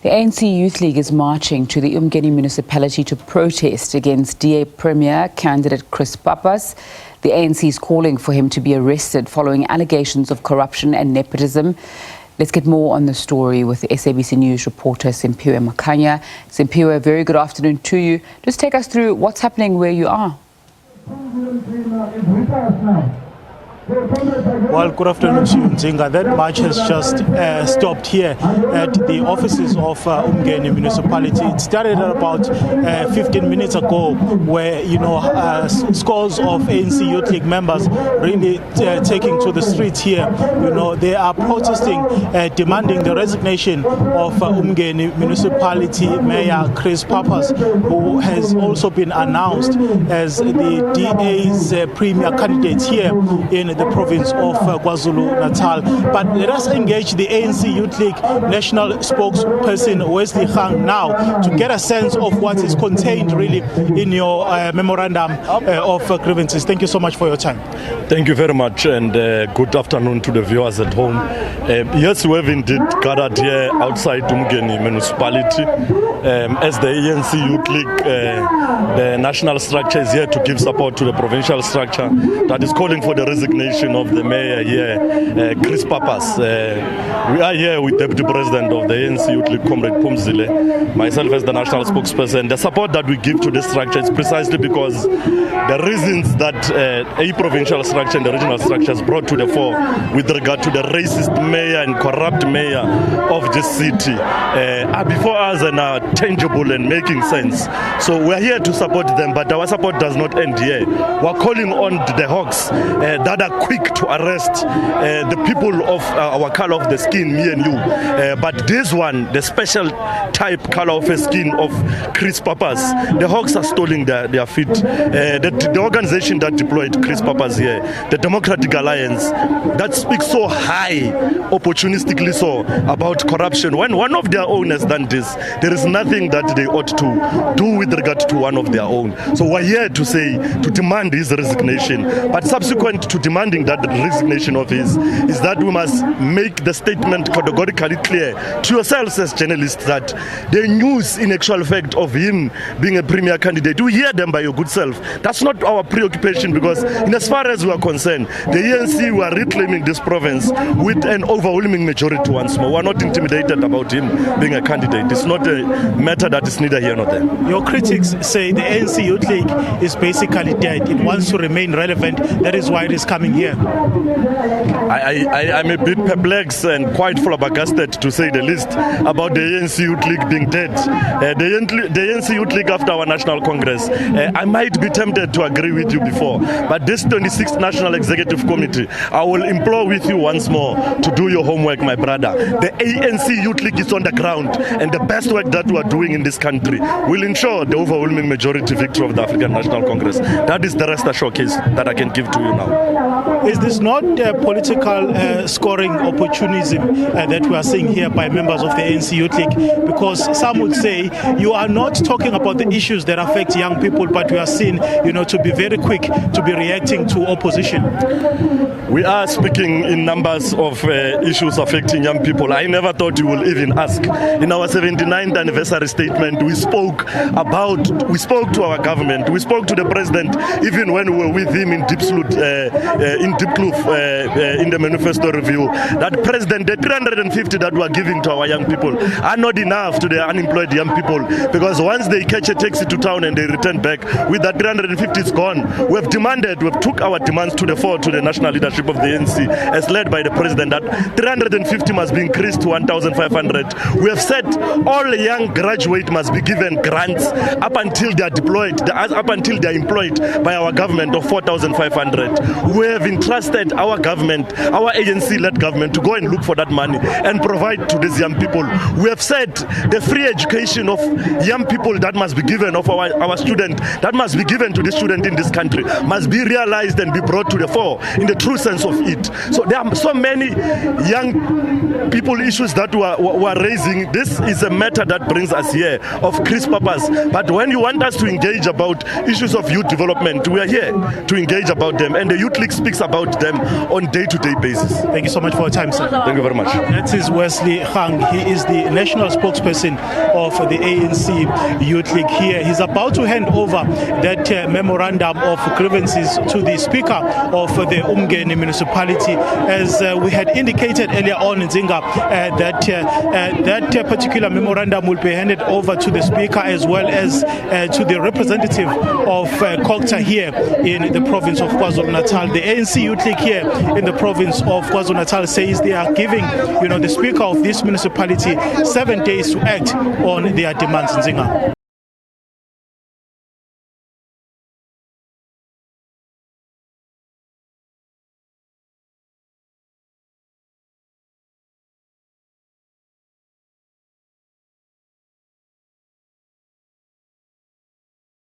The ANC Youth League is marching to the Umgeni municipality to protest against DA Premier candidate Chris Pappas. The ANC is calling for him to be arrested following allegations of corruption and nepotism. Let's get more on the story with the SABC News reporter Simphiwe Makhanya. Simphiwe, a very good afternoon to you. Just take us through what's happening where you are. Well, good afternoon to you, uMngeni. That march has just stopped here at the offices of Umgeni municipality. It started at about 15 minutes ago, where scores of ANC Youth League members really taking to the streets here. They are protesting, demanding the resignation of Umgeni municipality mayor Chris Pappas, who has also been announced as the DA's premier candidate here in the province of KwaZulu-Natal. But let us engage the ANC Youth League national spokesperson Wesley Khang now to get a sense of what is contained really in your memorandum of grievances. Thank you so much for your time. Thank you very much, and good afternoon to the viewers at home. Yes, we have indeed gathered here outside Umgeni municipality as the ANC Youth League. The national structure is here to give support to the provincial structure that is calling for the resignation of the mayor here, Chris Pappas. We are here with Deputy President of the ANC Youth League, Comrade Umgeni, myself as the national spokesperson. The support that we give to this structure is precisely because the reasons that a provincial structure and the regional structure is brought to the fore with regard to the racist mayor and corrupt mayor of this city are before us and are tangible and making sense. So we're here to support them, but our support does not end here. We're calling on the hawks that are quick to arrest the people of our color of the skin, me and you. But this one, the special type color of the skin of Chris Pappas, the hawks are stealing their feet. The organization that deployed Chris Pappas here, the Democratic Alliance, that speaks so high, opportunistically so, about corruption. When one of their own has done this, there is nothing that they ought to do with regard to one of their own. So we're here to demand his resignation. But subsequent to demanding that resignation of his, is that we must make the statement categorically clear to yourselves as journalists that the news in actual fact of him being a premier candidate, we hear them by your good self. That's not our preoccupation, because in as far as we are concerned, the ANC were reclaiming this province with an overwhelming majority once more. We're not intimidated about him being a candidate. It's not a matter that is neither here nor there. Your critics say the ANC Youth League is basically dead. It wants to remain relevant. That is why it is coming here. I'm a bit perplexed and quite flabbergasted, to say the least, about the ANC Youth League being dead. The ANC Youth League after our National Congress, I might be tempted to agree with you before, but this 26th National Executive Committee, I will implore with you once more to do your homework, my brother. The ANC Youth League is on the ground, and the best work that we are doing in this country will ensure the overwhelming majority victory of the African National Congress. That is the rest assured case that I can give to you now. Is this not political scoring opportunism that we are seeing here by members of the ANC Youth League? Because some would say you are not talking about the issues that affect young people, but we are seen, to be very quick to be reacting to opposition. We are speaking in numbers of issues affecting young people. I never thought you will even ask. In our 79th anniversary statement, we spoke to our government, we spoke to the president, even when we were with him in Diepsloot, in Diepkloof, in the manifesto review, that president, the 350 that we are giving to our young people are not enough to the unemployed young people, because once they catch a taxi to town and they return back with that 350 is gone. We took our demands to the fore to the national leadership of the ANC, as led by the president, that 350 must be increased to 1,500. We have said all young graduates must be given grants up until they are deployed, up until they are employed by our government of 4,500. We have entrusted our government, our ANC-led government, to go and look for that money and provide to these young people. We have said the free education of young people that must be given, of our student, that must be given to the student in this country, must be realized and be brought to the fore in the true sense of it. So there are so many young people issues that we are raising. This is a matter that brings us here of Chris Pappas. But when you want us to engage about issues of youth development, we are here to engage about them. And the Youth League speaks about about them on day-to-day basis. Thank you so much for your time, sir. Thank you very much. That is Wesley Hang. He is the national spokesperson of the ANC Youth League here. He's about to hand over that memorandum of grievances to the Speaker of the Umgeni municipality. As we had indicated earlier on in Zinga, that particular memorandum will be handed over to the Speaker as well as to the representative of Kokta here in the province of KwaZulu-Natal. The ANC Youth League here in the province of KwaZulu-Natal says they are giving, the Speaker of this municipality 7 days to act on their demands in Zinga.